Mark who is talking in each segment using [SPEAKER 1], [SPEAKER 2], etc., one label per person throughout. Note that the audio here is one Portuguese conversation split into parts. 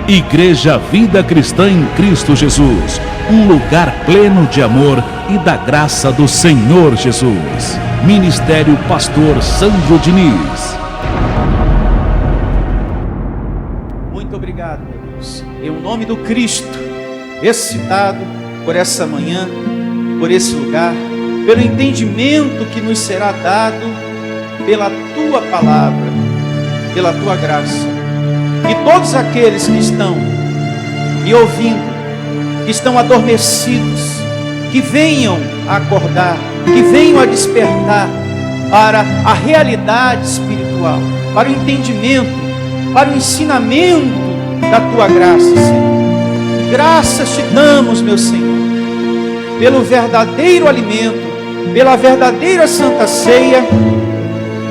[SPEAKER 1] Igreja Vida Cristã em Cristo Jesus, um lugar pleno de amor e da graça do Senhor Jesus. Ministério Pastor Sandro Diniz.
[SPEAKER 2] Muito obrigado, meu Deus, em nome do Cristo, ressuscitado, por essa manhã, por esse lugar, pelo entendimento que nos será dado pela Tua palavra, pela Tua graça. E todos aqueles que estão me ouvindo, que estão adormecidos, que venham a acordar, que venham a despertar para a realidade espiritual, para o entendimento, para o ensinamento da Tua graça, Senhor. Graças te damos, meu Senhor, pelo verdadeiro alimento, pela verdadeira santa ceia,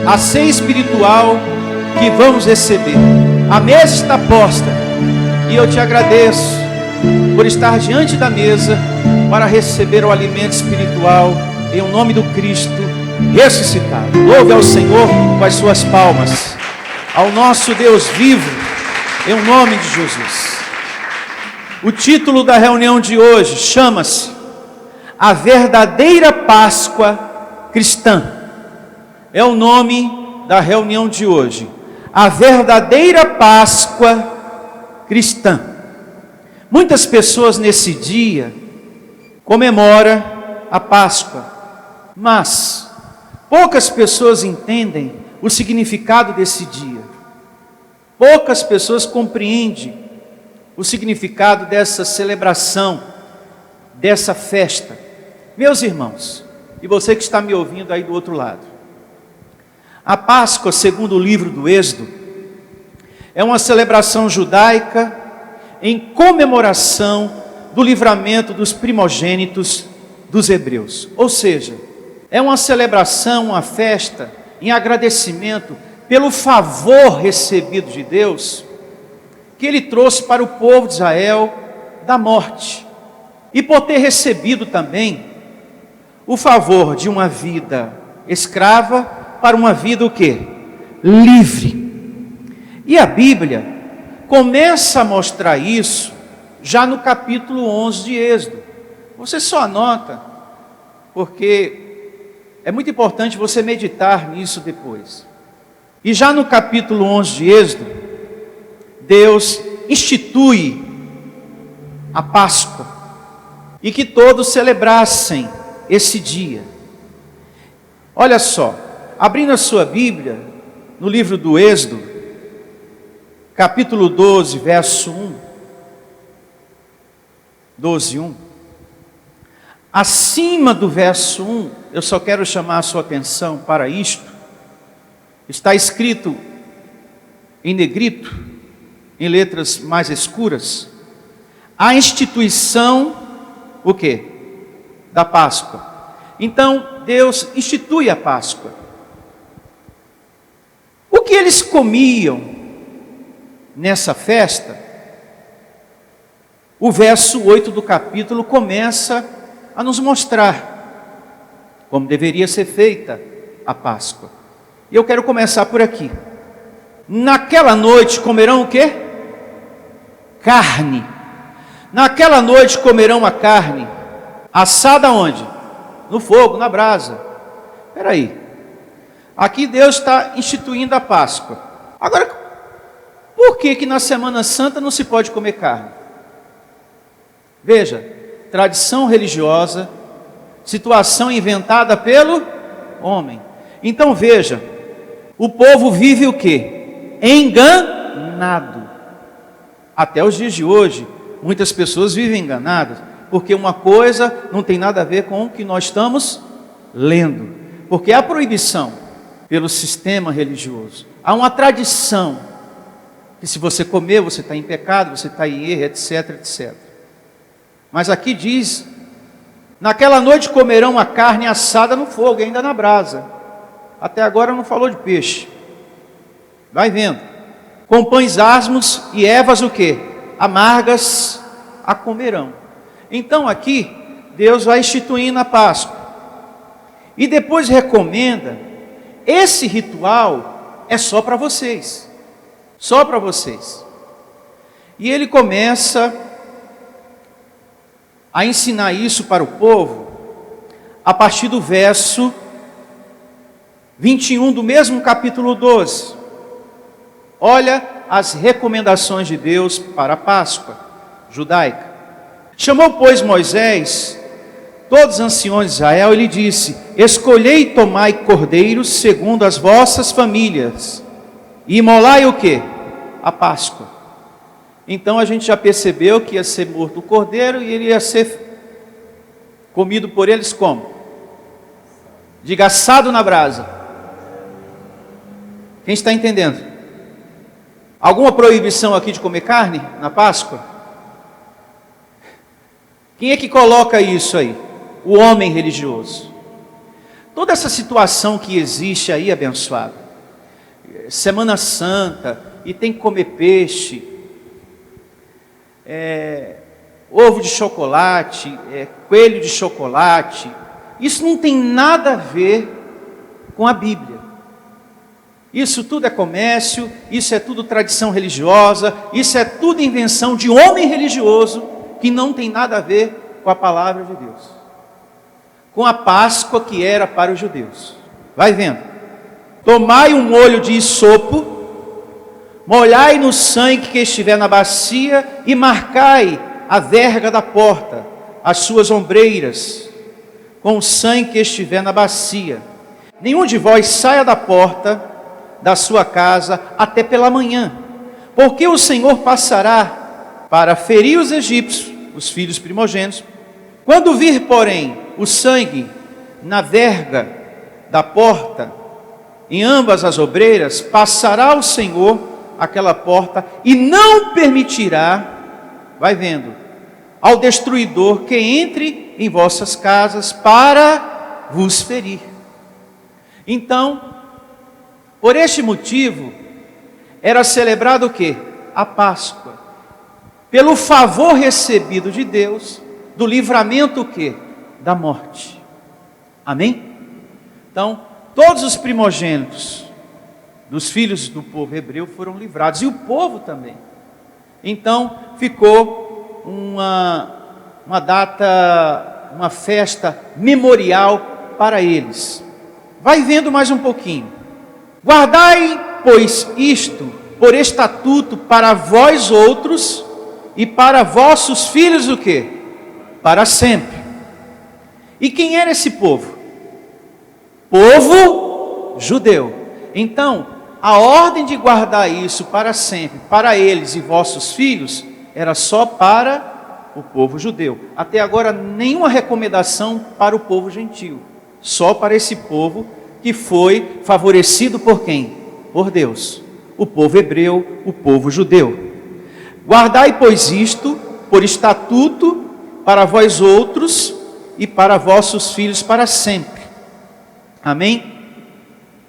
[SPEAKER 2] a ceia espiritual que vamos receber. A mesa está posta e eu te agradeço por estar diante da mesa para receber o alimento espiritual em nome do Cristo ressuscitado. Louve ao Senhor com as suas palmas, ao nosso Deus vivo, em nome de Jesus. O título da reunião de hoje chama-se A Verdadeira Páscoa Cristã. É o nome da reunião de hoje. A verdadeira Páscoa cristã. Muitas pessoas nesse dia comemoram a Páscoa, mas poucas pessoas entendem o significado desse dia. Poucas pessoas compreendem o significado dessa celebração, dessa festa. Meus irmãos, e você que está me ouvindo aí do outro lado, a Páscoa, segundo o livro do Êxodo, é uma celebração judaica em comemoração do livramento dos primogênitos dos hebreus. Ou seja, é uma celebração, uma festa em agradecimento pelo favor recebido de Deus, que Ele trouxe para o povo de Israel da morte, e por ter recebido também o favor de uma vida escrava para uma vida o quê? Livre. E a Bíblia começa a mostrar isso já no capítulo 11 de Êxodo. Você só anota, porque é muito importante você meditar nisso depois. E já no capítulo 11 de Êxodo, Deus institui a Páscoa, e que todos celebrassem esse dia. Olha só, abrindo a sua Bíblia, no livro do Êxodo, capítulo 12, verso 1, 12, 1. Acima do verso 1, eu só quero chamar a sua atenção para isto. Está escrito em negrito, em letras mais escuras, a instituição, o quê? Da Páscoa. Então, Deus institui a Páscoa. O que eles comiam nessa festa? O verso 8 do capítulo começa a nos mostrar como deveria ser feita a Páscoa. E eu quero começar por aqui. Naquela noite comerão o quê? Carne. Naquela noite comerão a carne assada onde? No fogo, na brasa. Espera aí. Aqui Deus está instituindo a Páscoa. Agora, por que na Semana Santa não se pode comer carne? Veja, tradição religiosa, situação inventada pelo homem. Então veja, o povo vive o quê? Enganado. Até os dias de hoje, muitas pessoas vivem enganadas, porque uma coisa não tem nada a ver com o que nós estamos lendo. Porque há proibição pelo sistema religioso. Há uma tradição, que se você comer, você está em pecado, você está em erro, etc, etc. Mas aqui diz, naquela noite comerão a carne assada no fogo, ainda na brasa. Até agora não falou de peixe. Vai vendo. Com pães asmos e ervas o quê? Amargas a comerão. Então aqui, Deus vai instituindo a Páscoa. E depois recomenda, esse ritual é só para vocês. Só para vocês. E ele começa a ensinar isso para o povo a partir do verso 21 do mesmo capítulo 12. Olha as recomendações de Deus para a Páscoa judaica. Chamou, pois, Moisés todos os anciões de Israel e lhe disse: escolhei e tomai cordeiros segundo as vossas famílias, e imolai o quê? A Páscoa. Então a gente já percebeu que ia ser morto o cordeiro e ele ia ser comido por eles como? Diga, assado na brasa. Quem está entendendo? Alguma proibição aqui de comer carne na Páscoa? Quem é que coloca isso aí? O homem religioso. Toda essa situação que existe aí, abençoado, Semana Santa, e tem que comer peixe, ovo de chocolate, coelho de chocolate, isso não tem nada a ver com a Bíblia. Isso tudo é comércio, isso é tudo tradição religiosa, isso é tudo invenção de homem religioso, que não tem nada a ver com a palavra de Deus, com a Páscoa que era para os judeus. Vai vendo. Tomai um molho de isopo, molhai no sangue que estiver na bacia e marcai a verga da porta, as suas ombreiras, com o sangue que estiver na bacia. Nenhum de vós saia da porta da sua casa até pela manhã, porque o Senhor passará para ferir os egípcios, os filhos primogênitos. Quando vir, porém, o sangue na verga da porta, em ambas as obreiras, passará o Senhor aquela porta e não permitirá, vai vendo, ao destruidor que entre em vossas casas para vos ferir. Então, por este motivo, era celebrado o quê? A Páscoa. Pelo favor recebido de Deus, do livramento o quê? Da morte. Amém? Então, todos os primogênitos dos filhos do povo hebreu foram livrados, e o povo também. Então, ficou uma data, uma festa memorial para eles. Vai vendo mais um pouquinho. Guardai, pois, isto por estatuto para vós outros e para vossos filhos o quê? Para sempre. E quem era esse povo? Povo judeu. Então, a ordem de guardar isso para sempre, para eles e vossos filhos, era só para o povo judeu. Até agora, nenhuma recomendação para o povo gentil. Só para esse povo que foi favorecido por quem? Por Deus. O povo hebreu, o povo judeu. Guardai, pois, isto por estatuto para vós outros e para vossos filhos para sempre. Amém?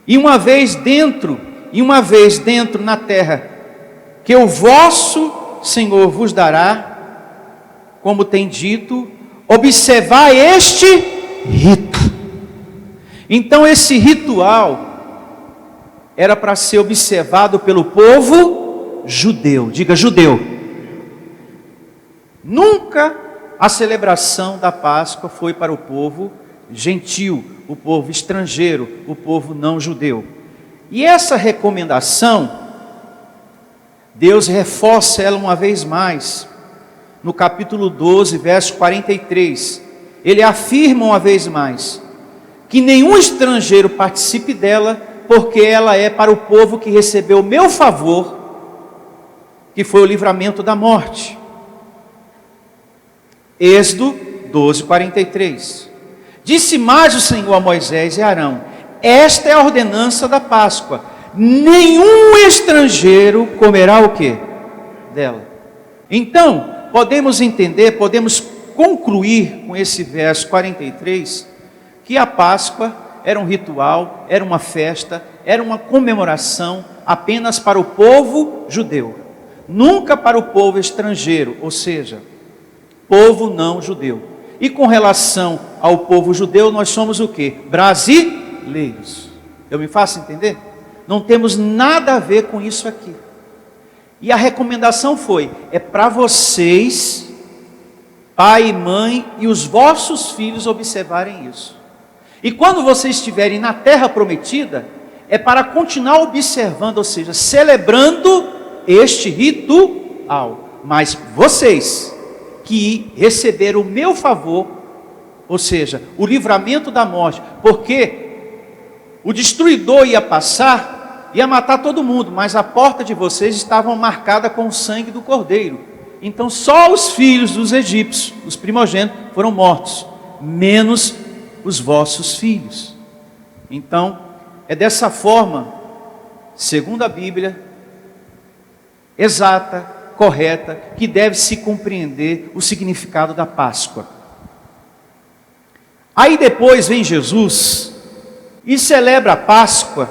[SPEAKER 2] E uma vez dentro na terra, que o vosso Senhor vos dará, como tem dito, observai este rito. Então esse ritual era para ser observado pelo povo judeu. Diga, judeu. Nunca a celebração da Páscoa foi para o povo gentil, o povo estrangeiro, o povo não judeu. E essa recomendação, Deus reforça ela uma vez mais, no capítulo 12, verso 43. Ele afirma uma vez mais, que nenhum estrangeiro participe dela, porque ela é para o povo que recebeu o meu favor, que foi o livramento da morte. Êxodo 12, 43. Disse mais o Senhor a Moisés e a Arão: esta é a ordenança da Páscoa, nenhum estrangeiro comerá o quê? Dela. Então, podemos entender, podemos concluir com esse verso 43, que a Páscoa era um ritual, era uma festa, era uma comemoração apenas para o povo judeu, nunca para o povo estrangeiro, ou seja, povo não judeu. E com relação ao povo judeu, nós somos o quê? Brasileiros. Eu me faço entender? Não temos nada a ver com isso aqui. E a recomendação foi: é para vocês, pai e mãe, e os vossos filhos observarem isso. E quando vocês estiverem na terra prometida, é para continuar observando, ou seja, celebrando este ritual. Mas vocês que receberam o meu favor, ou seja, o livramento da morte, porque o destruidor ia passar, ia matar todo mundo, mas a porta de vocês estava marcada com o sangue do cordeiro. Então só os filhos dos egípcios, os primogênitos, foram mortos, menos os vossos filhos. Então, é dessa forma, segundo a Bíblia, exata, correta, que deve se compreender o significado da Páscoa. Aí depois vem Jesus e celebra a Páscoa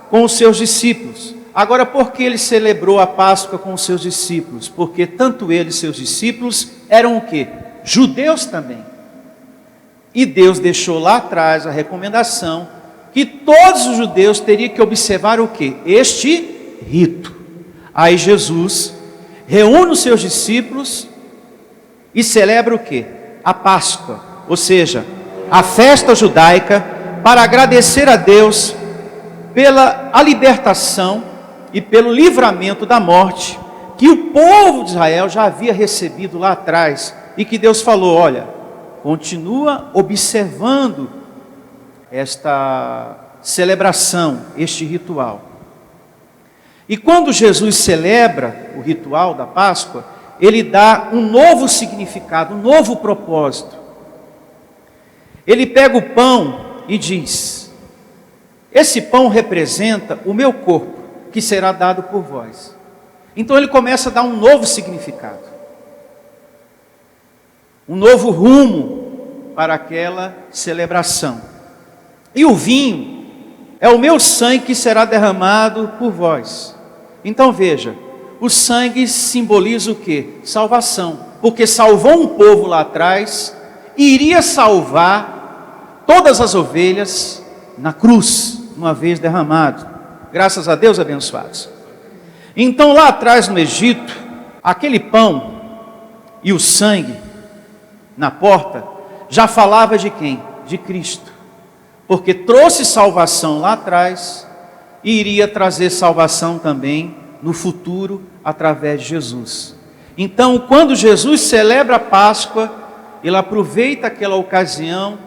[SPEAKER 2] com os seus discípulos. Agora, por que ele celebrou a Páscoa com os seus discípulos? Porque tanto ele e seus discípulos eram o quê? Judeus também. E Deus deixou lá atrás a recomendação que todos os judeus teriam que observar o quê? Este rito. Aí Jesus reúne os seus discípulos e celebra o quê? A Páscoa, ou seja, a festa judaica, para agradecer a Deus pela libertação e pelo livramento da morte que o povo de Israel já havia recebido lá atrás, e que Deus falou: olha, continua observando esta celebração, este ritual. E quando Jesus celebra o ritual da Páscoa, ele dá um novo significado, um novo propósito. Ele pega o pão e diz: esse pão representa o meu corpo, que será dado por vós. Então ele começa a dar um novo significado, um novo rumo para aquela celebração. E o vinho é o meu sangue que será derramado por vós. Então veja, o sangue simboliza o quê? Salvação, porque salvou um povo lá atrás e iria salvar todas as ovelhas na cruz, uma vez derramado. Graças a Deus, abençoados. Então lá atrás no Egito, aquele pão e o sangue na porta já falava de quem? De Cristo, porque trouxe salvação lá atrás e iria trazer salvação também no futuro através de Jesus. Então, quando Jesus celebra a Páscoa, ele aproveita aquela ocasião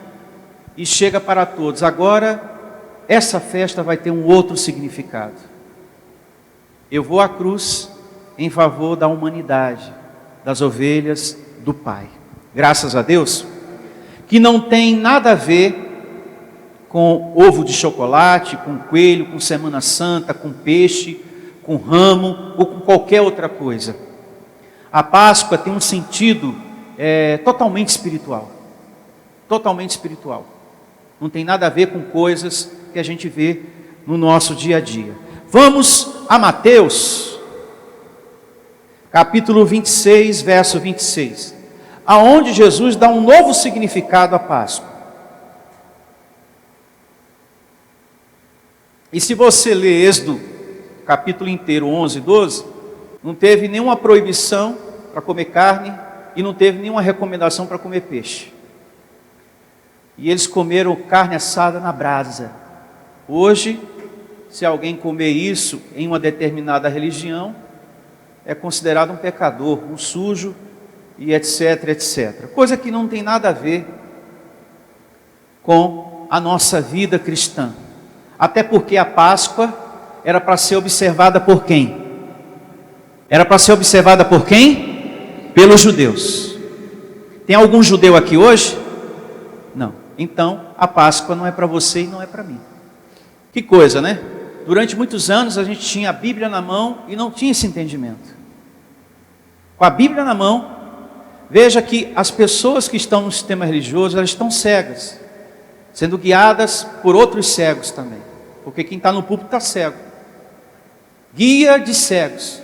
[SPEAKER 2] e chega para todos: agora essa festa vai ter um outro significado. Eu vou à cruz em favor da humanidade, das ovelhas do Pai. Graças a Deus, que não tem nada a ver com ovo de chocolate, com coelho, com Semana Santa, com peixe, com ramo ou com qualquer outra coisa. A Páscoa tem um sentido totalmente espiritual. Totalmente espiritual. Não tem nada a ver com coisas que a gente vê no nosso dia a dia. Vamos a Mateus, capítulo 26, verso 26, aonde Jesus dá um novo significado à Páscoa. E se você ler Êxodo, capítulo inteiro, 11 e 12, não teve nenhuma proibição para comer carne e não teve nenhuma recomendação para comer peixe. E eles comeram carne assada na brasa. Hoje, se alguém comer isso em uma determinada religião, é considerado um pecador, um sujo e etc, etc. Coisa que não tem nada a ver com a nossa vida cristã. Até porque a Páscoa era para ser observada por quem? Era para ser observada por quem? Pelos judeus. Tem algum judeu aqui hoje? Não. Então, a Páscoa não é para você e não é para mim. Que coisa, né? Durante muitos anos a gente tinha a Bíblia na mão e não tinha esse entendimento. Com a Bíblia na mão, veja que as pessoas que estão no sistema religioso, elas estão cegas, sendo guiadas por outros cegos também. Porque quem está no púlpito está cego. Guia de cegos.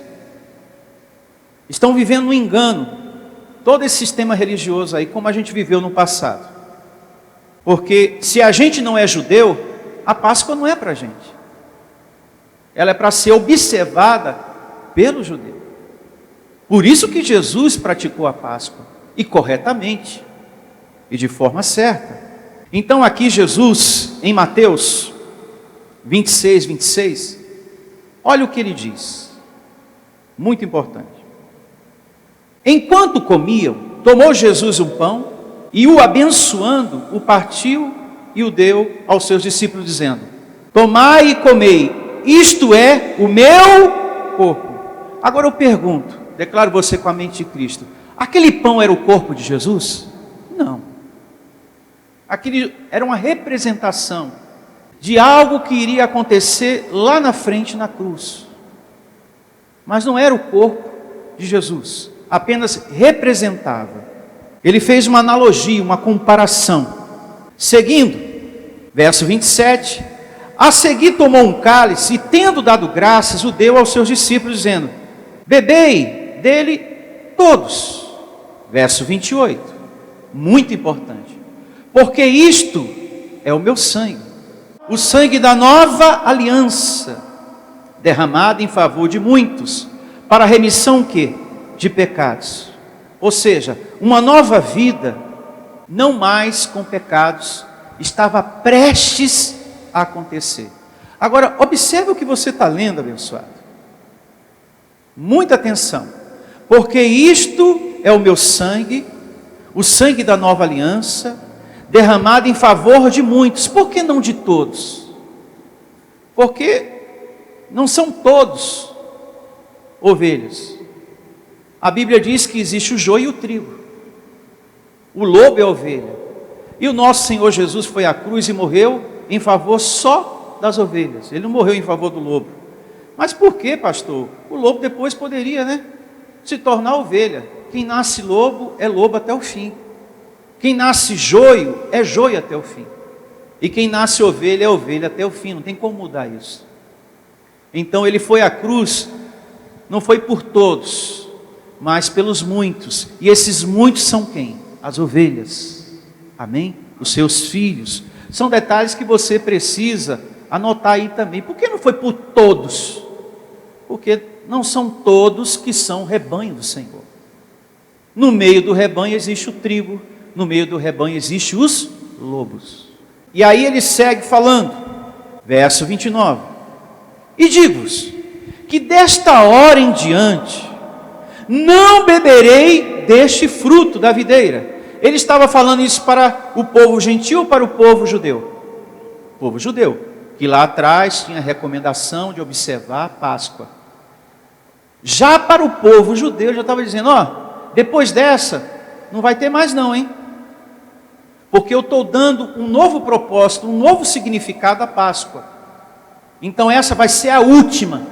[SPEAKER 2] Estão vivendo um engano. Todo esse sistema religioso aí, como a gente viveu no passado. Porque se a gente não é judeu, a Páscoa não é para a gente. Ela é para ser observada pelo judeu. Por isso que Jesus praticou a Páscoa, e corretamente, e de forma certa. Então aqui Jesus, em Mateus 26, 26, olha o que ele diz, muito importante. Enquanto comiam, tomou Jesus um pão, e o abençoando, o partiu e o deu aos seus discípulos, dizendo: tomai e comei, isto é o meu corpo. Agora eu pergunto, declaro você com a mente de Cristo, aquele pão era o corpo de Jesus? Não. Aquele era uma representação de algo que iria acontecer lá na frente na cruz. Mas não era o corpo de Jesus, apenas representava. Ele fez uma analogia, uma comparação. Seguindo, verso 27, a seguir tomou um cálice e tendo dado graças, o deu aos seus discípulos, dizendo: bebei dele todos. Verso 28, muito importante, porque isto é o meu sangue, o sangue da nova aliança, derramado em favor de muitos, para a remissão quê? De pecados. Ou seja, uma nova vida, não mais com pecados, estava prestes a acontecer. Agora, observe o que você está lendo, abençoado. Muita atenção. Porque isto é o meu sangue, o sangue da nova aliança, derramado em favor de muitos. Por que não de todos? Porque não são todos ovelhas. A Bíblia diz que existe o joio e o trigo. O lobo é a ovelha. E o nosso Senhor Jesus foi à cruz e morreu em favor só das ovelhas. Ele não morreu em favor do lobo. Mas por que, pastor? O lobo depois poderia, se tornar ovelha. Quem nasce lobo é lobo até o fim. Quem nasce joio é joio até o fim. E quem nasce ovelha é ovelha até o fim. Não tem como mudar isso. Então ele foi à cruz, não foi por todos, mas pelos muitos. E esses muitos são quem? As ovelhas. Amém? Os seus filhos. São detalhes que você precisa anotar aí também. Por que não foi por todos? Porque não são todos que são rebanho do Senhor. No meio do rebanho existe o trigo, no meio do rebanho existe os lobos. E aí ele segue falando, verso 29. E digo-vos, que desta hora em diante, não beberei deste fruto da videira. Ele estava falando isso para o povo gentil ou para o povo judeu? O povo judeu, que lá atrás tinha a recomendação de observar a Páscoa. Já para o povo judeu, já estava dizendo, depois dessa, não vai ter mais não, hein? Porque eu estou dando um novo propósito, um novo significado à Páscoa. Então essa vai ser a última.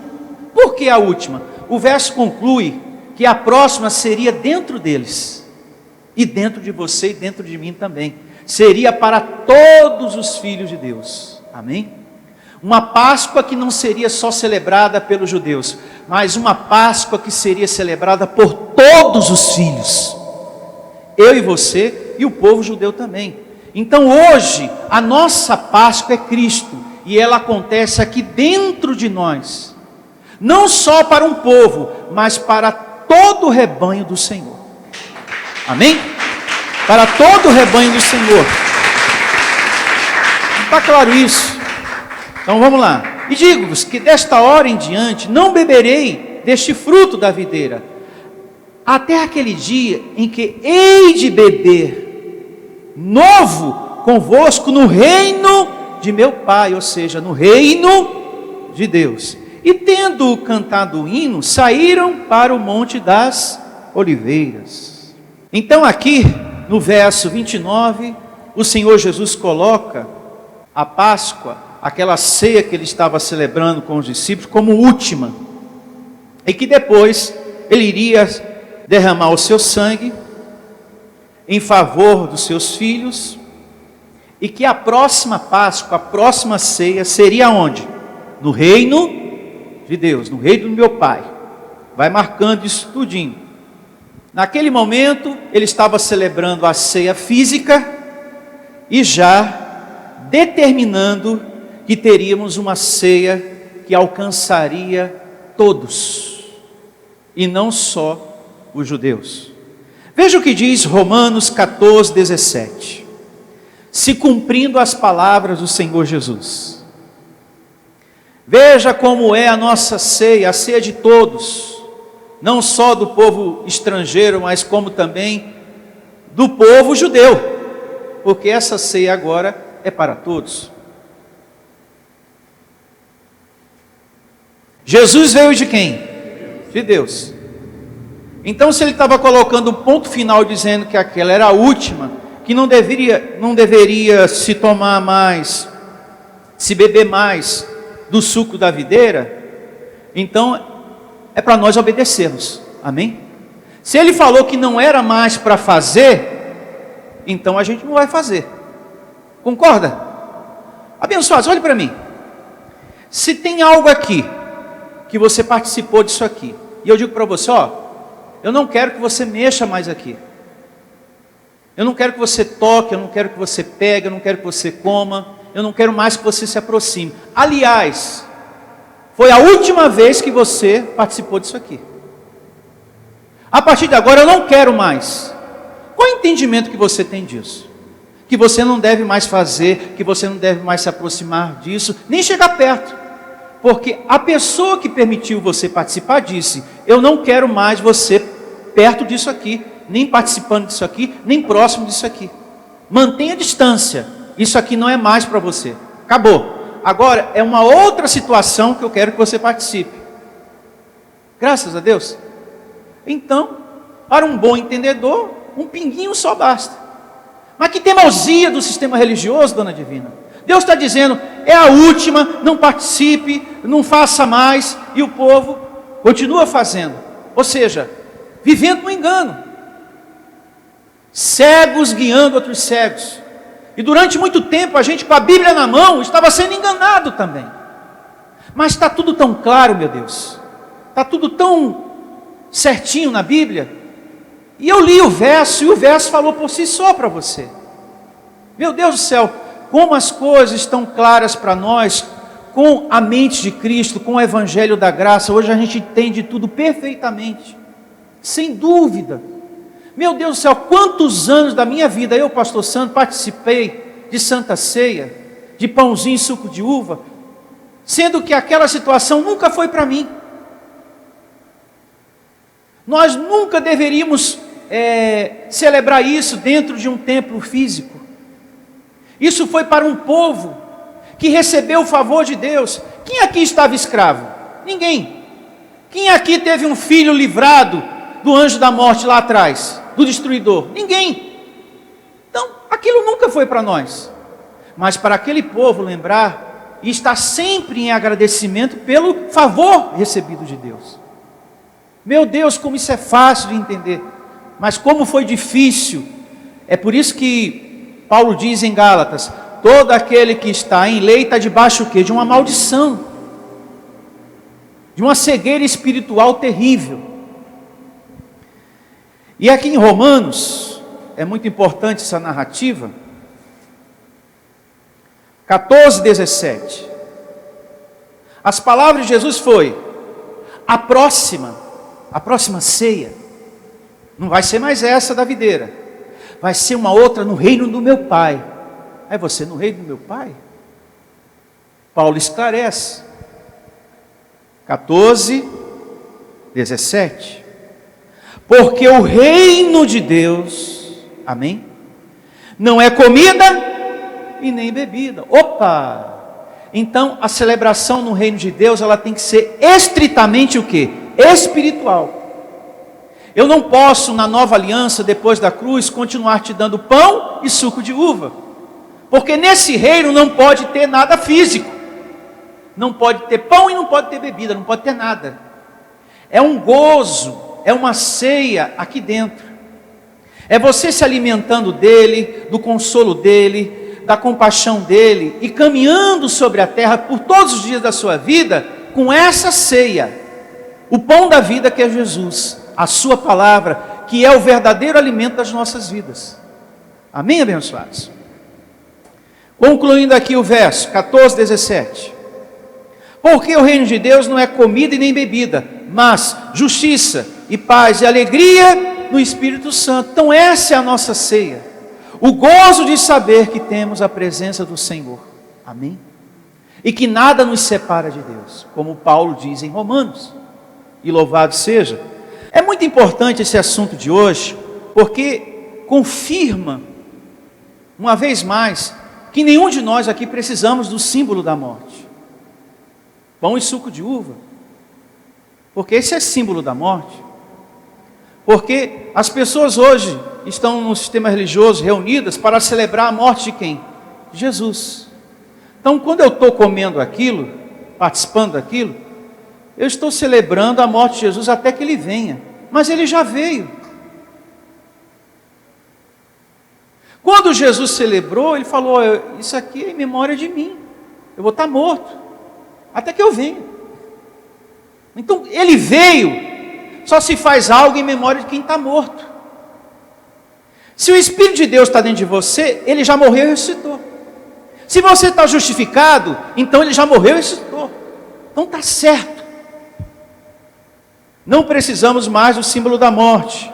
[SPEAKER 2] Por que a última? O verso conclui que a próxima seria dentro deles, e dentro de você e dentro de mim também. Seria para todos os filhos de Deus. Amém? Uma Páscoa que não seria só celebrada pelos judeus, mas uma Páscoa que seria celebrada por todos os filhos. Eu e você e o povo judeu também. Então hoje a nossa Páscoa é Cristo, e ela acontece aqui dentro de nós. Não só para um povo, mas para todo o rebanho do Senhor. Amém? Para todo o rebanho do Senhor. Está claro isso? Então vamos lá. E digo-vos que desta hora em diante não beberei deste fruto da videira, até aquele dia em que hei de beber novo convosco no reino de meu Pai, ou seja, no reino de Deus. E tendo cantado o hino, saíram para o Monte das Oliveiras. Então aqui, no verso 29, o Senhor Jesus coloca a Páscoa, aquela ceia que ele estava celebrando com os discípulos, como última. E que depois ele iria derramar o seu sangue em favor dos seus filhos. E que a próxima Páscoa, a próxima ceia, seria onde? No reino de Deus, no reino do meu Pai. Vai marcando isso tudinho. Naquele momento, ele estava celebrando a ceia física e já determinando que teríamos uma ceia que alcançaria todos, e não só os judeus. Veja o que diz Romanos 14, 17. Se cumprindo as palavras do Senhor Jesus. Veja como é a nossa ceia, a ceia de todos, não só do povo estrangeiro, mas como também do povo judeu, porque essa ceia agora é para todos. Jesus veio de quem? De Deus. Então, se ele estava colocando um ponto final dizendo que aquela era a última, que não deveria se tomar mais, se beber mais do suco da videira, então é para nós obedecermos, amém? Se ele falou que não era mais para fazer, então a gente não vai fazer, concorda? Abençoados, olhe para mim, se tem algo aqui, que você participou disso aqui, e eu digo para você, eu não quero que você mexa mais aqui, eu não quero que você toque, eu não quero que você pegue, eu não quero que você coma, eu não quero mais que você se aproxime. Aliás, foi a última vez que você participou disso aqui. A partir de agora eu não quero mais. Qual é o entendimento que você tem disso? Que você não deve mais fazer, que você não deve mais se aproximar disso, nem chegar perto. Porque a pessoa que permitiu você participar disse, eu não quero mais você perto disso aqui, nem participando disso aqui, nem próximo disso aqui. Mantenha a distância. Isso aqui não é mais para você. Acabou. Agora é uma outra situação que eu quero que você participe. Graças a Deus. Então, para um bom entendedor, um pinguinho só basta. Mas que teimosia do sistema religioso, dona Divina. Deus está dizendo, é a última, não participe, não faça mais, e o povo continua fazendo. Ou seja, vivendo no engano. Cegos guiando outros cegos. E durante muito tempo a gente com a Bíblia na mão estava sendo enganado também. Mas está tudo tão claro, meu Deus. Está tudo tão certinho na Bíblia. E eu li o verso e o verso falou por si só para você. Meu Deus do céu, como as coisas estão claras para nós, com a mente de Cristo, com o Evangelho da Graça. Hoje a gente entende tudo perfeitamente, sem dúvida. Meu Deus do céu, quantos anos da minha vida eu, pastor Santo, participei de Santa Ceia, de pãozinho e suco de uva, sendo que aquela situação nunca foi para mim. Nós nunca deveríamos celebrar isso dentro de um templo físico. Isso foi para um povo que recebeu o favor de Deus. Quem aqui estava escravo? Ninguém. Quem aqui teve um filho livrado do anjo da morte lá atrás, do destruidor? Ninguém. Então, aquilo nunca foi para nós. Mas para aquele povo lembrar e estar sempre em agradecimento pelo favor recebido de Deus. Meu Deus, como isso é fácil de entender. Mas como foi difícil. É por isso que Paulo diz em Gálatas, todo aquele que está em lei está debaixo o quê? De uma maldição. De uma cegueira espiritual terrível. E aqui em Romanos, é muito importante essa narrativa, 14, 17. As palavras de Jesus foi, a próxima ceia, não vai ser mais essa da videira, vai ser uma outra no reino do meu Pai. É você no reino do meu Pai? Paulo esclarece, 14, 17. Porque o reino de Deus, amém? Não é comida e nem bebida. Opa! Então a celebração no reino de Deus, ela tem que ser estritamente o quê? Espiritual. Eu não posso na nova aliança, depois da cruz, continuar te dando pão e suco de uva. Porque nesse reino não pode ter nada físico. Não pode ter pão e não pode ter bebida, não pode ter nada. É um gozo, é uma ceia aqui dentro. É você se alimentando dele, do consolo dele, da compaixão dele, e caminhando sobre a terra por todos os dias da sua vida, com essa ceia. O pão da vida que é Jesus, a sua palavra, que é o verdadeiro alimento das nossas vidas. Amém, abençoados? Concluindo aqui o verso 14, 17. Porque o reino de Deus não é comida e nem bebida, mas justiça, e paz e alegria no Espírito Santo. Então essa é a nossa ceia, o gozo de saber que temos a presença do Senhor, amém? E que nada nos separa de Deus, como Paulo diz em Romanos, e louvado seja. É muito importante esse assunto de hoje, porque confirma, uma vez mais, que nenhum de nós aqui precisamos do símbolo da morte. Pão e suco de uva, porque esse é símbolo da morte. Porque as pessoas hoje estão no sistema religioso reunidas para celebrar a morte de quem? Jesus. Então quando eu estou comendo aquilo, participando daquilo, eu estou celebrando a morte de Jesus até que Ele venha. Mas Ele já veio. Quando Jesus celebrou, Ele falou, isso aqui é em memória de mim. Eu vou estar morto, até que eu venha. Então Ele veio. Só se faz algo em memória de quem está morto. Se o Espírito de Deus está dentro de você, Ele já morreu e ressuscitou. Se você está justificado, então Ele já morreu e ressuscitou. Então está certo. Não precisamos mais do símbolo da morte.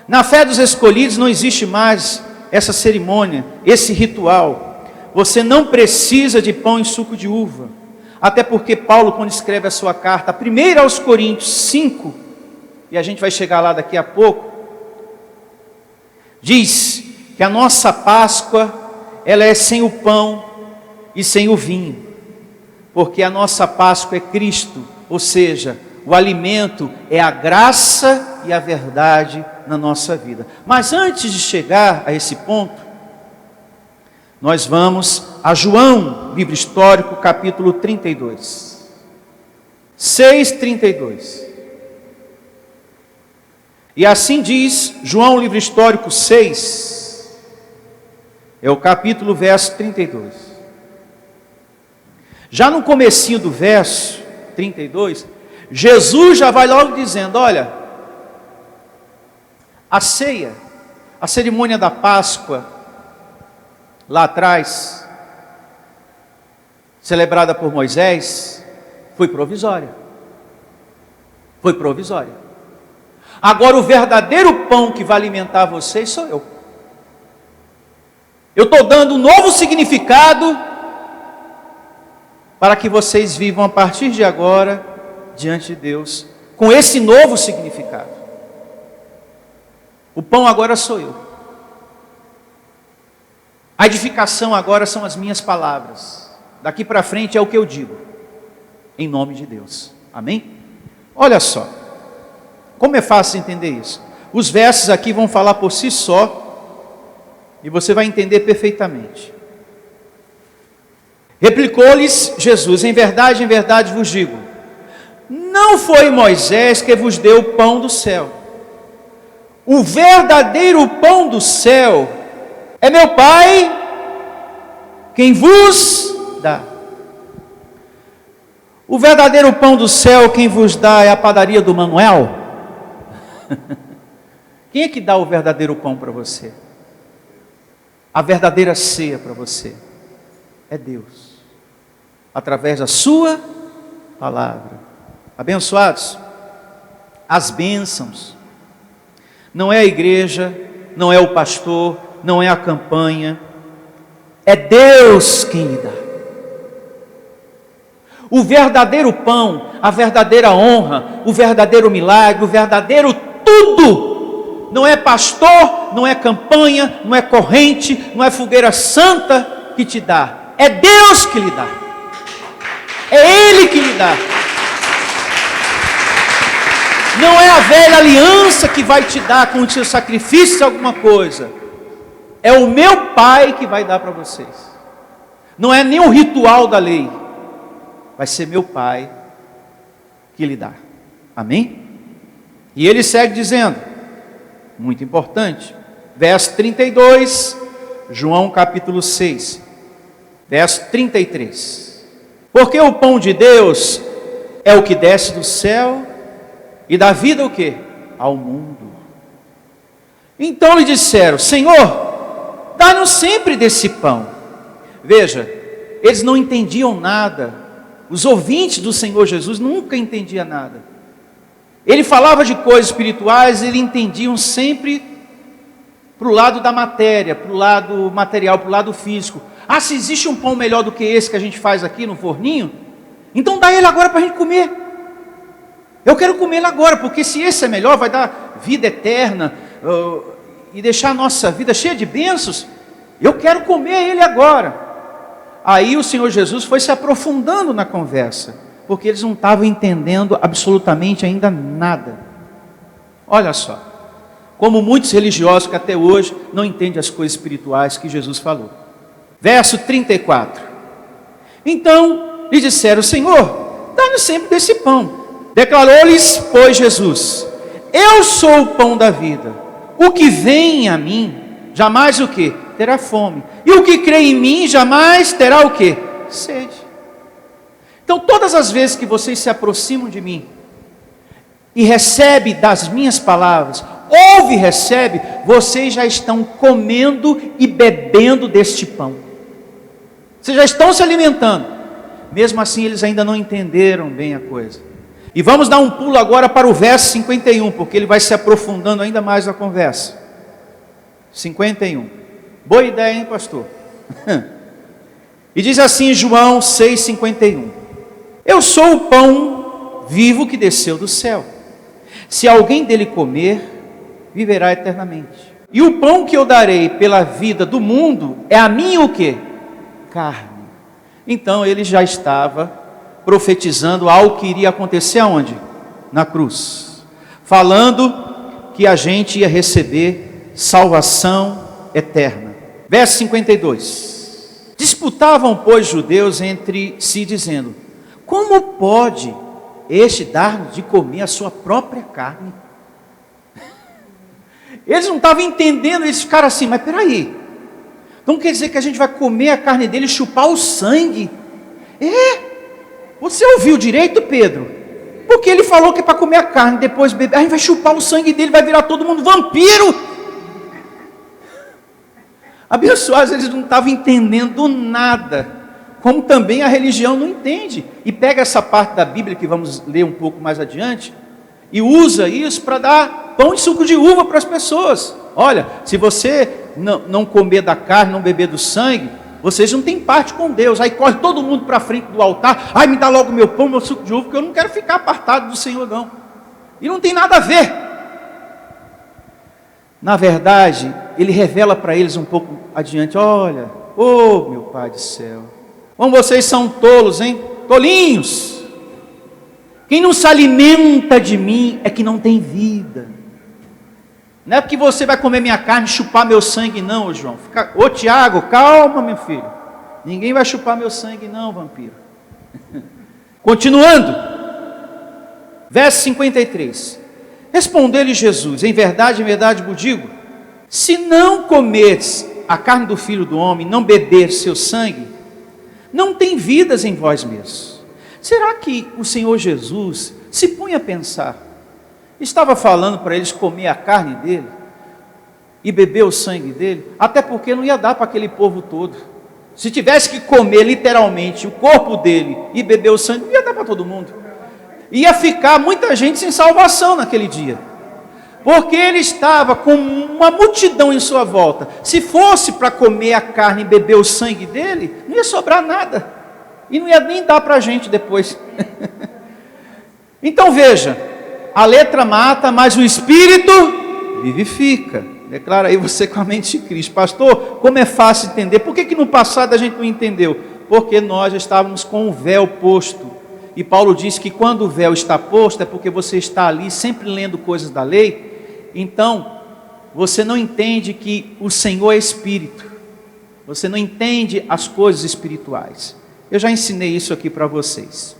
[SPEAKER 2] Na fé dos escolhidos não existe mais essa cerimônia, esse ritual. Você não precisa de pão e suco de uva. Até porque Paulo, quando escreve a sua carta, 1 aos Coríntios 5, e a gente vai chegar lá daqui a pouco, diz que a nossa Páscoa, ela é sem o pão e sem o vinho, porque a nossa Páscoa é Cristo, ou seja, o alimento é a graça e a verdade na nossa vida. Mas antes de chegar a esse ponto, nós vamos a João, livro histórico, capítulo 32. 6:32. E assim diz João, livro histórico 6, é o capítulo, verso 32. Já no comecinho do verso 32, Jesus já vai logo dizendo, olha, a ceia, a cerimônia da Páscoa, lá atrás, celebrada por Moisés, foi provisória. Foi provisória. Agora o verdadeiro pão que vai alimentar vocês sou eu. Eu estou dando um novo significado para que vocês vivam a partir de agora diante de Deus com esse novo significado. O pão agora sou eu. A edificação agora são as minhas palavras. Daqui para frente é o que eu digo, em nome de Deus. Amém? Olha só, como é fácil entender isso. Os versos aqui vão falar por si só, e você vai entender perfeitamente. Replicou-lhes Jesus, em verdade vos digo, não foi Moisés que vos deu o pão do céu. O verdadeiro pão do céu é meu Pai quem vos dá. O verdadeiro pão do céu quem vos dá é a padaria do Manuel? Quem é que dá o verdadeiro pão para você? A verdadeira ceia para você é Deus, através da sua palavra. Abençoados, as bênçãos não é a igreja, não é o pastor, não é a campanha, é Deus quem lhe dá. O verdadeiro pão, a verdadeira honra, o verdadeiro milagre, o verdadeiro tudo, não é pastor, não é campanha, não é corrente, não é fogueira santa que te dá, é Deus que lhe dá, é Ele que lhe dá. Não é a velha aliança que vai te dar com o seu sacrifício alguma coisa, é o meu Pai que vai dar para vocês. Não é nem o ritual da lei, vai ser meu Pai que lhe dá. Amém? E ele segue dizendo, muito importante, verso 32, João capítulo 6, verso 33. Porque o pão de Deus é o que desce do céu e dá vida o quê? Ao mundo. Então lhe disseram, Senhor, dá-nos sempre desse pão. Veja, eles não entendiam nada. Os ouvintes do Senhor Jesus nunca entendiam nada. Ele falava de coisas espirituais, eles entendiam sempre para o lado da matéria, para o lado material, para o lado físico. Ah, se existe um pão melhor do que esse que a gente faz aqui no forninho, então dá ele agora para a gente comer. Eu quero comer ele agora, porque se esse é melhor, vai dar vida eterna e deixar a nossa vida cheia de bênçãos. Eu quero comer ele agora. Aí o Senhor Jesus foi se aprofundando na conversa, porque eles não estavam entendendo absolutamente ainda nada. Olha só, como muitos religiosos que até hoje não entendem as coisas espirituais que Jesus falou. Verso 34. Então lhe disseram: Senhor, dá-nos sempre desse pão. Declarou-lhes, pois, Jesus: eu sou o pão da vida. O que vem a mim, jamais o quê? Terá fome. E o que crê em mim, jamais terá o quê? Sede. Então, todas as vezes que vocês se aproximam de mim e recebem das minhas palavras, ouve e recebe, vocês já estão comendo e bebendo deste pão. Vocês já estão se alimentando. Mesmo assim, eles ainda não entenderam bem a coisa. E vamos dar um pulo agora para o verso 51, porque ele vai se aprofundando ainda mais na conversa. 51. Boa ideia, hein, pastor? E diz assim, João 6,51. Eu sou o pão vivo que desceu do céu. Se alguém dele comer, viverá eternamente. E o pão que eu darei pela vida do mundo é a minha o quê? Carne. Então ele já estava profetizando algo que iria acontecer aonde? Na cruz. Falando que a gente ia receber salvação eterna. Verso 52. Disputavam, pois, judeus entre si, dizendo: como pode este dar de comer a sua própria carne? Eles não estavam entendendo, eles ficaram assim: mas peraí, então quer dizer que a gente vai comer a carne dele e chupar o sangue? Você ouviu direito, Pedro? Porque ele falou que é para comer a carne, depois beber, a gente vai chupar o sangue dele, vai virar todo mundo vampiro. Abençoados, eles não estavam entendendo nada, como também a religião não entende. E pega essa parte da Bíblia que vamos ler um pouco mais adiante, e usa isso para dar pão e suco de uva para as pessoas. Olha, se você não comer da carne, não beber do sangue, vocês não têm parte com Deus. Aí corre todo mundo para frente do altar: ai, me dá logo meu pão, meu suco de uva, porque eu não quero ficar apartado do Senhor, não. E não tem nada a ver. Na verdade, ele revela para eles um pouco adiante: olha, meu Pai do céu, como vocês são tolos, hein? Tolinhos. Quem não se alimenta de mim é que não tem vida. Não é porque você vai comer minha carne e chupar meu sangue, não, João. Ô Tiago, calma, meu filho. Ninguém vai chupar meu sangue, não, vampiro. Continuando. Verso 53. Respondeu-lhe Jesus: em verdade vos digo, se não comerdes a carne do Filho do Homem, não beber seu sangue, não tem vidas em vós mesmos. Será que o Senhor Jesus se punha a pensar? Estava falando para eles comer a carne dele e beber o sangue dele, até porque não ia dar para aquele povo todo. Se tivesse que comer literalmente o corpo dele e beber o sangue, não ia dar para todo mundo. Ia ficar muita gente sem salvação naquele dia, porque ele estava com uma multidão em sua volta. Se fosse para comer a carne e beber o sangue dele, não ia sobrar nada, e não ia nem dar para a gente depois. Então veja, a letra mata, mas o Espírito vivifica. Declara aí você com a mente de Cristo. Pastor, como é fácil entender. Por que no passado a gente não entendeu? Porque nós já estávamos com o véu posto. E Paulo diz que quando o véu está posto, é porque você está ali sempre lendo coisas da lei. Então, você não entende que o Senhor é Espírito. Você não entende as coisas espirituais. Eu já ensinei isso aqui para vocês.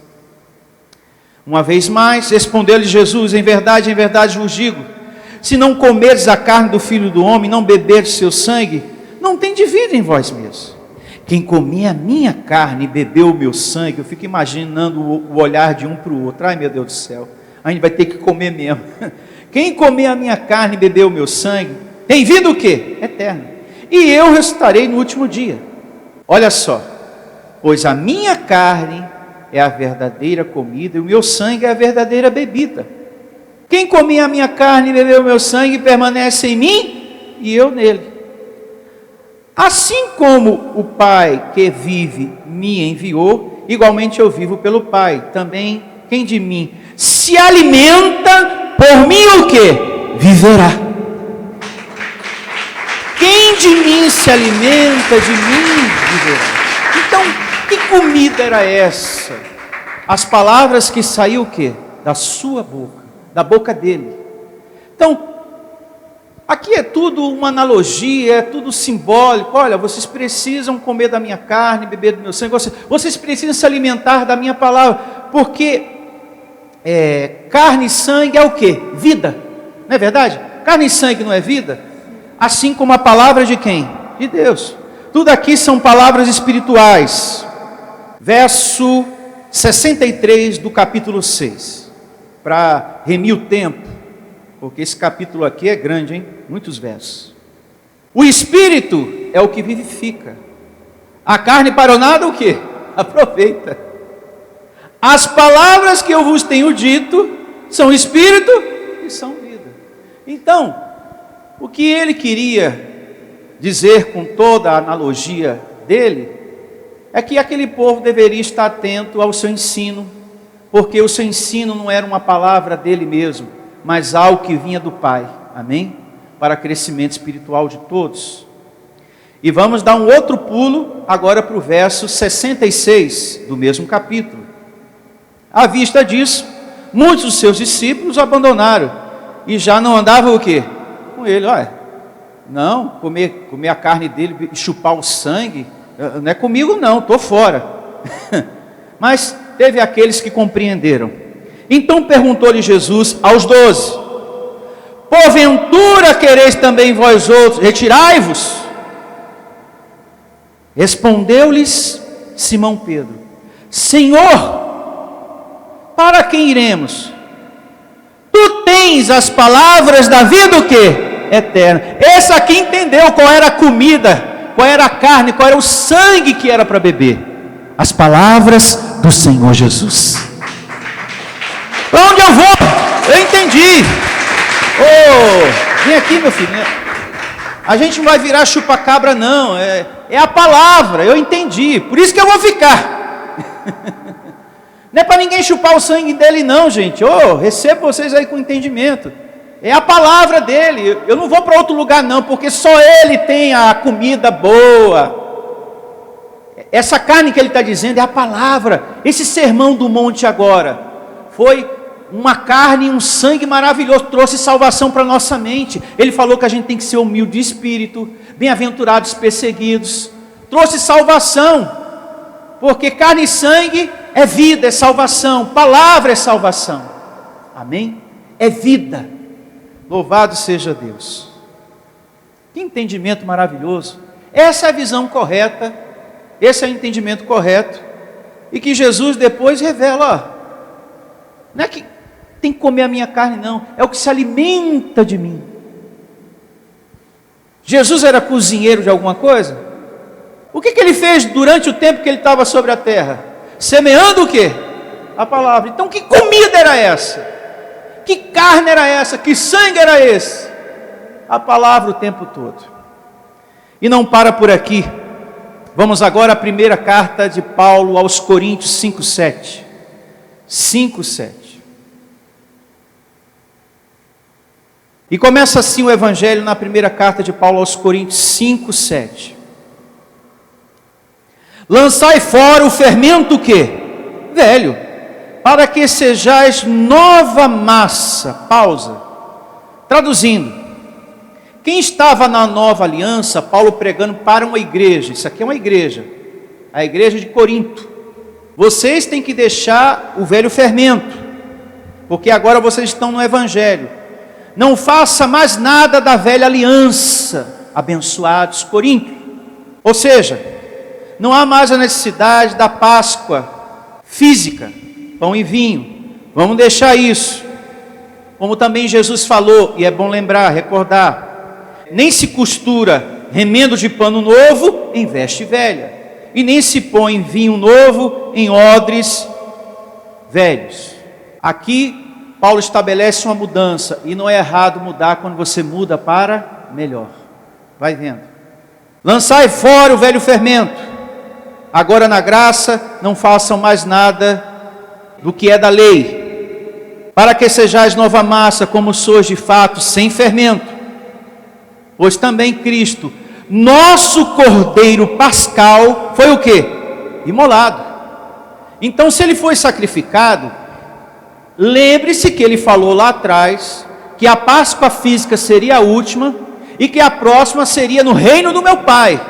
[SPEAKER 2] Uma vez mais, respondeu-lhe Jesus: em verdade vos digo, se não comerdes a carne do Filho do Homem, não beberdes seu sangue, não tem de vida em vós mesmos. Quem comer a minha carne e beber o meu sangue, eu fico imaginando o olhar de um para o outro: ai, meu Deus do céu, a gente vai ter que comer mesmo. Quem comer a minha carne e beber o meu sangue, tem vida o quê? Eterna. E eu ressuscitarei no último dia. Olha só, pois a minha carne é a verdadeira comida e o meu sangue é a verdadeira bebida. Quem comer a minha carne e beber o meu sangue permanece em mim e eu nele. Assim como o Pai que vive me enviou, igualmente eu vivo pelo Pai. Também quem de mim se alimenta, por mim o quê? Viverá. Quem de mim se alimenta, de mim viverá. Então, que comida era essa? As palavras que saíram o quê? Da sua boca, da boca dele. Então, aqui é tudo uma analogia, é tudo simbólico. Olha, vocês precisam comer da minha carne, beber do meu sangue. Vocês precisam se alimentar da minha palavra. Porque carne e sangue é o quê? Vida. Não é verdade? Carne e sangue não é vida? Assim como a palavra de quem? De Deus. Tudo aqui são palavras espirituais. Verso 63 do capítulo 6. Para remir o tempo. Porque esse capítulo aqui é grande, hein? Muitos versos. O Espírito é o que vivifica. A carne para o nada o quê? Aproveita. As palavras que eu vos tenho dito são Espírito e são vida. Então, o que ele queria dizer com toda a analogia dele, é que aquele povo deveria estar atento ao seu ensino, porque o seu ensino não era uma palavra dele mesmo, mas algo que vinha do Pai, amém? Para crescimento espiritual de todos. E vamos dar um outro pulo agora para o verso 66 do mesmo capítulo. À vista disso, muitos dos seus discípulos abandonaram, e já não andavam o quê? Com ele. Olha, não, comer a carne dele e chupar o sangue, não é comigo não, estou fora. Mas teve aqueles que compreenderam. Então perguntou-lhe Jesus aos 12: porventura quereis também vós outros retirai-vos? Respondeu-lhes Simão Pedro: Senhor, para quem iremos? Tu tens as palavras da vida o quê? Eterna. Esse aqui entendeu qual era a comida, qual era a carne, qual era o sangue que era para beber. As palavras do Senhor Jesus. Para onde eu vou? Eu entendi. Vem aqui, meu filho. A gente não vai virar chupa-cabra não, é a palavra, eu entendi. Por isso que eu vou ficar. Não é para ninguém chupar o sangue dele não, gente. Recebo vocês aí com entendimento. É a palavra dele. Eu não vou para outro lugar não, porque só ele tem a comida boa. Essa carne que ele está dizendo é a palavra. Esse sermão do monte agora foi uma carne e um sangue maravilhoso, trouxe salvação para a nossa mente. Ele falou que a gente tem que ser humilde de espírito, bem-aventurados perseguidos. Trouxe salvação, porque carne e sangue é vida, é salvação. Palavra é salvação. Amém? É vida. Louvado seja Deus. Que entendimento maravilhoso. Essa é a visão correta, esse é o entendimento correto, e que Jesus depois revela, não é que tem que comer a minha carne não, é o que se alimenta de mim. Jesus era cozinheiro de alguma coisa? O que ele fez durante o tempo que ele estava sobre a terra? Semeando o quê? A palavra. Então que comida era essa? Que carne era essa? Que sangue era esse? A palavra o tempo todo. E não para por aqui. Vamos agora à primeira carta de Paulo aos Coríntios 5:7. 5:7. E começa assim o Evangelho na primeira carta de Paulo aos Coríntios 5:7. Lançai fora o fermento o quê? Velho, para que sejais nova massa. Pausa. Traduzindo, quem estava na nova aliança, Paulo pregando para uma igreja, isso aqui é uma igreja, a igreja de Corinto. Vocês têm que deixar o velho fermento, porque agora vocês estão no Evangelho. Não faça mais nada da velha aliança, abençoados Corinto. Ou seja, não há mais a necessidade da Páscoa física, pão e vinho. Vamos deixar isso. Como também Jesus falou, e é bom lembrar, recordar: nem se costura remendo de pano novo em veste velha, e nem se põe vinho novo em odres velhos. Aqui Paulo estabelece uma mudança, e não é errado mudar quando você muda para melhor. Vai vendo. Lançai fora o velho fermento. Agora na graça não façam mais nada do que é da lei, para que sejais nova massa, como sois de fato, sem fermento. Pois também Cristo, nosso Cordeiro Pascal, foi o quê? Imolado. Então, se ele foi sacrificado, lembre-se que ele falou lá atrás que a Páscoa física seria a última e que a próxima seria no reino do meu Pai.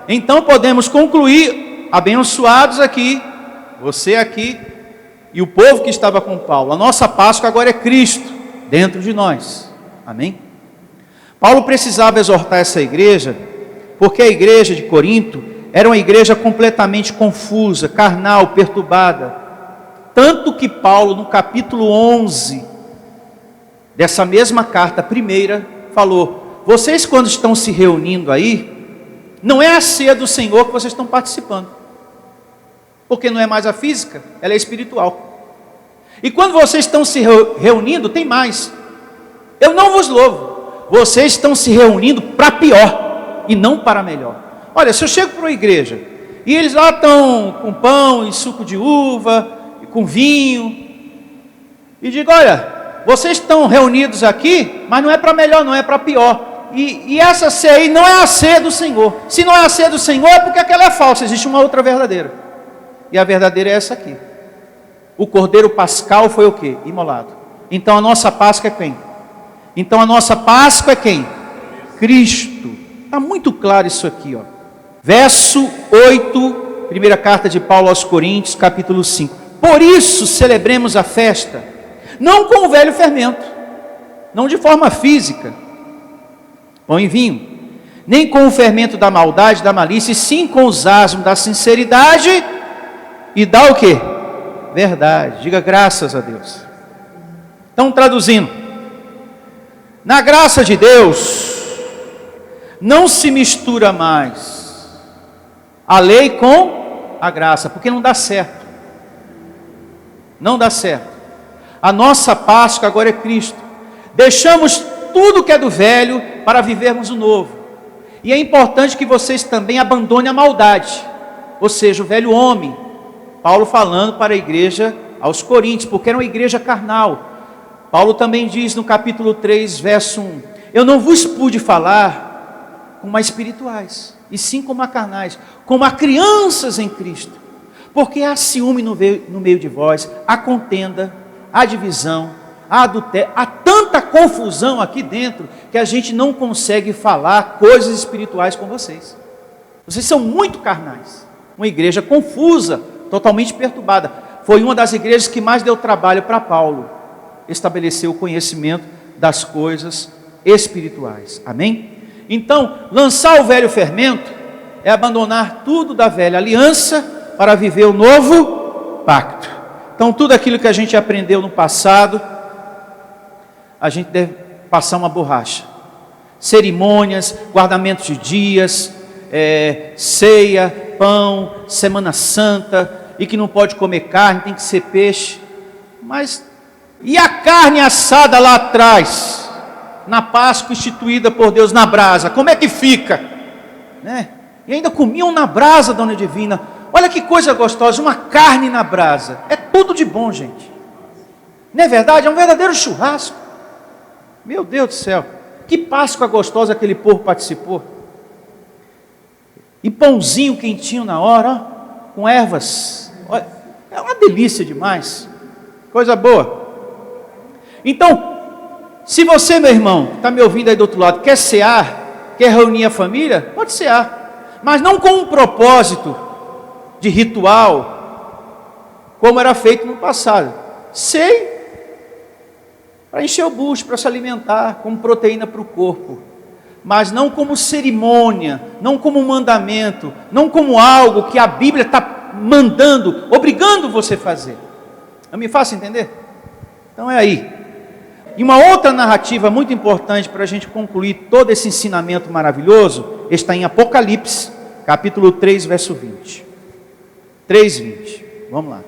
[SPEAKER 2] Então podemos concluir, abençoados aqui, você aqui e o povo que estava com Paulo, a nossa Páscoa agora é Cristo dentro de nós. Amém? Paulo precisava exortar essa igreja, porque a igreja de Corinto era uma igreja completamente confusa, carnal, perturbada. Tanto que Paulo, no capítulo 11, dessa mesma carta, primeira, falou: vocês quando estão se reunindo aí, não é a ceia do Senhor que vocês estão participando, porque não é mais a física, ela é espiritual. E quando vocês estão se reunindo, tem mais: eu não vos louvo, vocês estão se reunindo para pior e não para melhor. Olha, se eu chego para uma igreja e eles lá estão com pão e suco de uva, com vinho, e digo: olha, vocês estão reunidos aqui, mas não é para melhor, não é para pior, e essa ceia aí não é a ceia do Senhor. Se não é a ceia do Senhor, é porque aquela é falsa, existe uma outra verdadeira, e a verdadeira é essa aqui. O Cordeiro Pascal foi o quê? Imolado. Então a nossa Páscoa é quem? Então a nossa Páscoa é quem? Cristo. Está muito claro isso aqui, ó. Verso 8, primeira carta de Paulo aos Coríntios, capítulo 5. Por isso celebremos a festa, não com o velho fermento, não de forma física, pão e vinho, nem com o fermento da maldade, da malícia, e sim com os asmos da sinceridade e da o quê? Verdade. Diga graças a Deus. Então, traduzindo, na graça de Deus não se mistura mais a lei com a graça, porque não dá certo. Não dá certo. A nossa Páscoa agora é Cristo. Deixamos tudo que é do velho para vivermos o novo. E é importante que vocês também abandonem a maldade, ou seja, o velho homem. Paulo falando para a igreja aos Coríntios, porque era uma igreja carnal. Paulo também diz no capítulo 3, verso 1: eu não vos pude falar como a espirituais, e sim como a carnais, como a crianças em Cristo, porque há ciúme no meio de vós, há contenda, há divisão, há adultério, há tanta confusão aqui dentro, que a gente não consegue falar coisas espirituais com vocês. Vocês são muito carnais, uma igreja confusa, totalmente perturbada. Foi uma das igrejas que mais deu trabalho para Paulo estabelecer o conhecimento das coisas espirituais. Amém? Então, lançar o velho fermento é abandonar tudo da velha aliança para viver o novo pacto. Então, tudo aquilo que a gente aprendeu no passado, a gente deve passar uma borracha. Cerimônias, guardamento de dias, ceia, pão, Semana Santa, e que não pode comer carne, tem que ser peixe. Mas, e a carne assada lá atrás, na Páscoa instituída por Deus na brasa, como é que fica? Né? E ainda comiam na brasa, dona Divina. Olha que coisa gostosa, uma carne na brasa. É tudo de bom, gente. Não é verdade? É um verdadeiro churrasco. Meu Deus do céu, que Páscoa gostosa aquele povo participou. E pãozinho quentinho na hora, ó, com ervas. Olha, é uma delícia demais. Coisa boa. Então, se você, meu irmão, está me ouvindo aí do outro lado, quer cear, quer reunir a família, pode cear, mas não com um propósito de ritual, como era feito no passado. Sei para encher o bucho, para se alimentar, como proteína para o corpo, mas não como cerimônia, não como mandamento, não como algo que a Bíblia está mandando, obrigando você a fazer. Eu me faço entender? Então é aí. E uma outra narrativa muito importante para a gente concluir todo esse ensinamento maravilhoso, está em Apocalipse, capítulo 3, verso 20. 3:20. Vamos lá.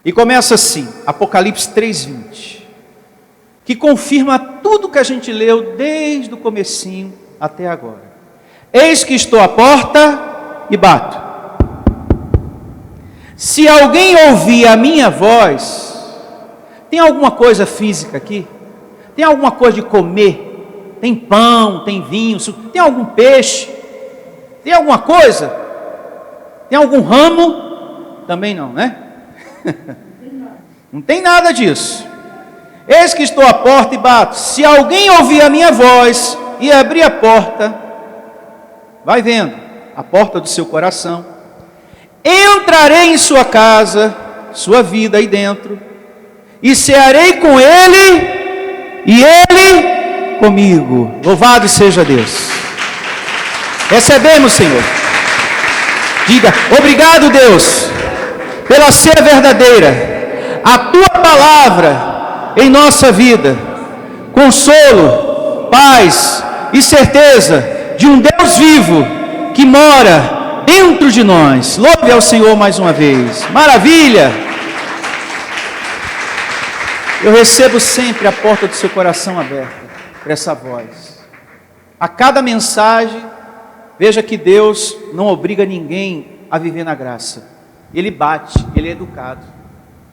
[SPEAKER 2] E começa assim, Apocalipse 3:20, que confirma tudo que a gente leu desde o comecinho até agora. Eis que estou à porta e bato. Se alguém ouvir a minha voz, tem alguma coisa física aqui? Tem alguma coisa de comer? Tem pão, tem vinho, tem algum peixe? Tem alguma coisa? Tem algum ramo? Também não, né? Não tem nada disso. Eis que estou à porta e bato. Se alguém ouvir a minha voz e abrir a porta, vai vendo, a porta do seu coração, entrarei em sua casa, sua vida aí dentro, e cearei com ele, e ele comigo. Louvado seja Deus. Recebemos, Senhor. Diga, obrigado, Deus, pela ceia verdadeira, a tua palavra em nossa vida, consolo, paz e certeza de um Deus vivo que mora dentro de nós. Louve ao Senhor mais uma vez. Maravilha! Eu recebo sempre a porta do seu coração aberta para essa voz. A cada mensagem, veja que Deus não obriga ninguém a viver na graça. Ele bate, ele é educado.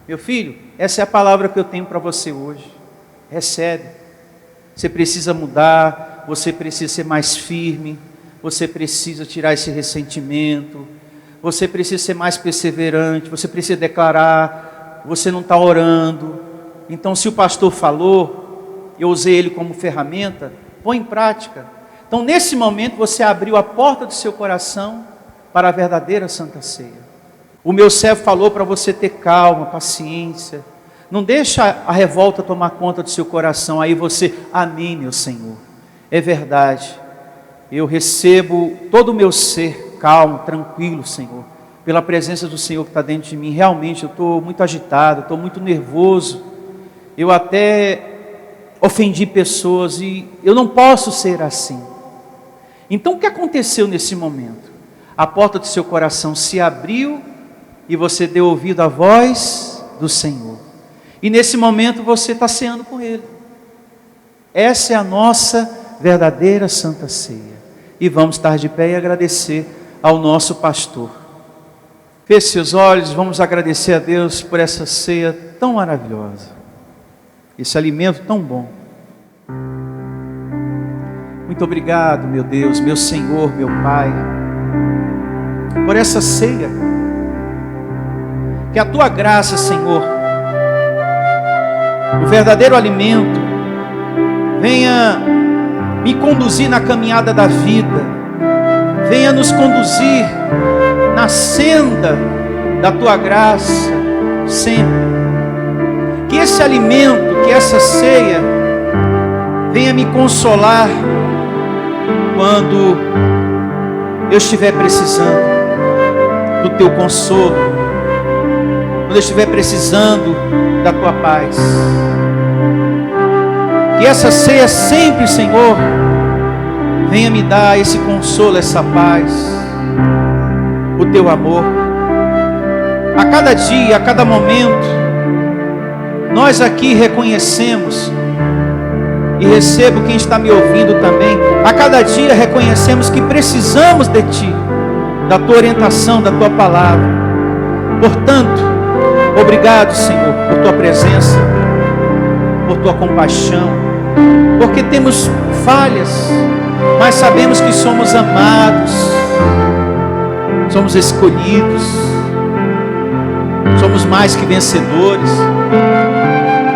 [SPEAKER 2] Meu filho, essa é a palavra que eu tenho para você hoje. Recebe. Você precisa mudar, você precisa ser mais firme, você precisa tirar esse ressentimento, você precisa ser mais perseverante, você precisa declarar, você não está orando. Então, se o pastor falou, eu usei ele como ferramenta, põe em prática. Então, nesse momento, você abriu a porta do seu coração para a verdadeira Santa Ceia. O meu servo falou para você ter calma, paciência. Não deixa a revolta tomar conta do seu coração. Aí você, amém, meu Senhor. É verdade. Eu recebo todo o meu ser calmo, tranquilo, Senhor. Pela presença do Senhor que está dentro de mim. Realmente eu estou muito agitado, estou muito nervoso. Eu até ofendi pessoas e eu não posso ser assim. Então o que aconteceu nesse momento? A porta do seu coração se abriu e você deu ouvido à voz do Senhor. E nesse momento você está ceando com Ele. Essa é a nossa verdadeira Santa Ceia. E vamos estar de pé e agradecer ao nosso pastor. Feche seus olhos, vamos agradecer a Deus por essa ceia tão maravilhosa. Esse alimento tão bom. Muito obrigado, meu Deus, meu Senhor, meu Pai, por essa ceia. Que a tua graça, Senhor, o verdadeiro alimento, venha me conduzir na caminhada da vida, venha nos conduzir na senda da tua graça, sempre. Que esse alimento, que essa ceia, venha me consolar quando eu estiver precisando do teu consolo, quando eu estiver precisando da tua paz. Que essa ceia sempre, Senhor, venha me dar esse consolo, essa paz, o teu amor. A cada dia, a cada momento, nós aqui reconhecemos, e recebo quem está me ouvindo também, a cada dia reconhecemos que precisamos de Ti, da Tua orientação, da Tua palavra. Portanto, obrigado, Senhor, por Tua presença, por Tua compaixão, porque temos falhas, mas sabemos que somos amados, somos escolhidos, somos mais que vencedores,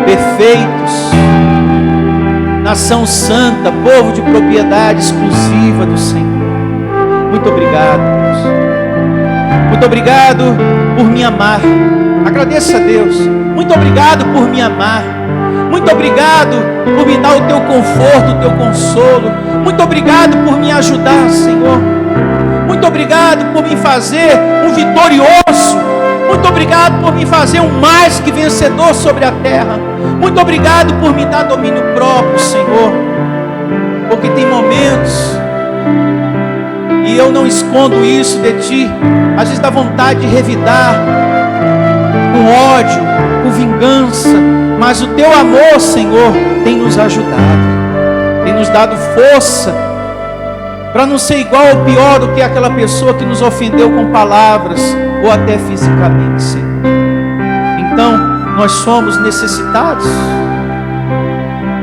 [SPEAKER 2] perfeitos, nação santa, povo de propriedade exclusiva do Senhor. Muito obrigado, Deus. Muito obrigado por me amar. Agradeça a Deus. Muito obrigado por me amar. Muito obrigado por me dar o teu conforto, o teu consolo. Muito obrigado por me ajudar, Senhor. Muito obrigado por me fazer um vitorioso. Muito obrigado por me fazer um mais que vencedor sobre a terra. Muito obrigado por me dar domínio próprio, Senhor. Porque tem momentos, e eu não escondo isso de Ti, às vezes dá vontade de revidar com com ódio, com vingança, mas o teu amor, Senhor, tem nos ajudado, tem nos dado força para não ser igual ou pior do que aquela pessoa que nos ofendeu com palavras ou até fisicamente, Senhor. Então, nós somos necessitados,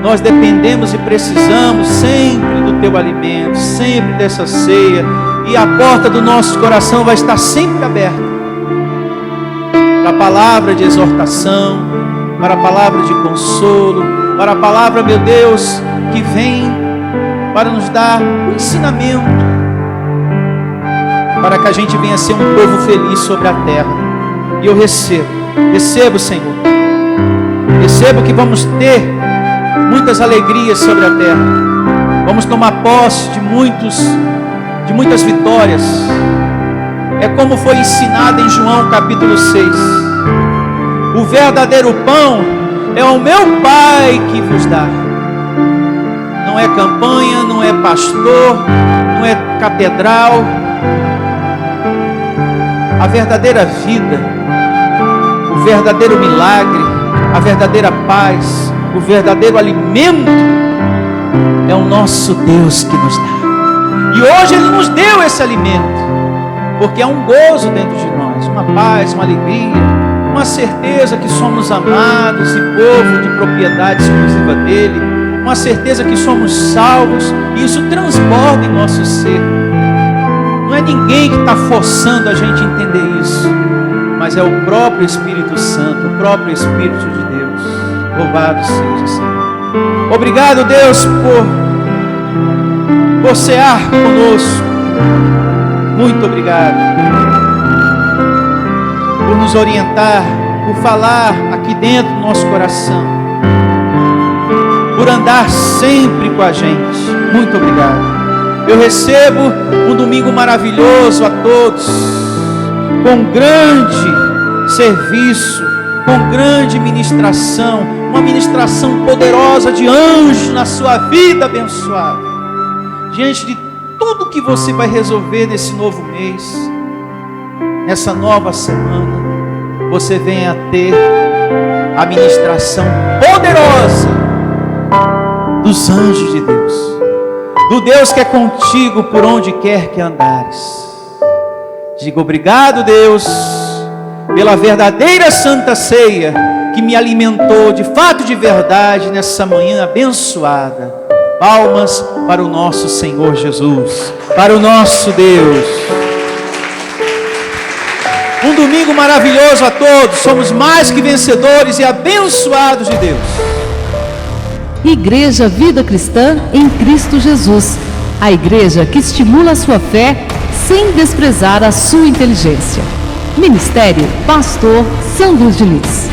[SPEAKER 2] nós dependemos e precisamos sempre do teu alimento, sempre dessa ceia, e a porta do nosso coração vai estar sempre aberta para a palavra de exortação, para a palavra de consolo, para a palavra, meu Deus, que vem para nos dar um ensinamento, para que a gente venha ser um povo feliz sobre a terra. E eu recebo, Senhor, recebo que vamos ter muitas alegrias sobre a terra, vamos tomar posse de muitas vitórias. É como foi ensinado em João capítulo 6, o verdadeiro pão é o meu Pai que vos dá. Não é campanha, não é pastor, não é catedral. A verdadeira vida, o verdadeiro milagre, a verdadeira paz, o verdadeiro alimento é o nosso Deus que nos dá. E hoje Ele nos deu esse alimento, porque há um gozo dentro de nós, uma paz, uma alegria, uma certeza que somos amados e povo de propriedade exclusiva dEle, uma certeza que somos salvos, e isso transborda em nosso ser. Não é ninguém que está forçando a gente a entender isso, mas é o próprio Espírito Santo, o próprio Espírito de Deus. Louvado seja, Senhor. Obrigado, Deus, por cear conosco. Muito obrigado por nos orientar, por falar aqui dentro do nosso coração, por andar sempre com a gente. Muito obrigado. Eu recebo um domingo maravilhoso a todos, com grande serviço, com grande ministração, uma ministração poderosa de anjo na sua vida abençoada. Diante de tudo que você vai resolver nesse novo mês, nessa nova semana, você venha ter a ministração poderosa dos anjos de Deus, do Deus que é contigo por onde quer que andares. Diga obrigado, Deus, pela verdadeira santa ceia que me alimentou de fato, de verdade, nessa manhã abençoada. Palmas para o nosso Senhor Jesus, para o nosso Deus. Um domingo maravilhoso a todos. Somos mais que vencedores e abençoados de Deus.
[SPEAKER 3] Igreja Vida Cristã em Cristo Jesus. A igreja que estimula a sua fé sem desprezar a sua inteligência. Ministério Pastor Sandro de Lis.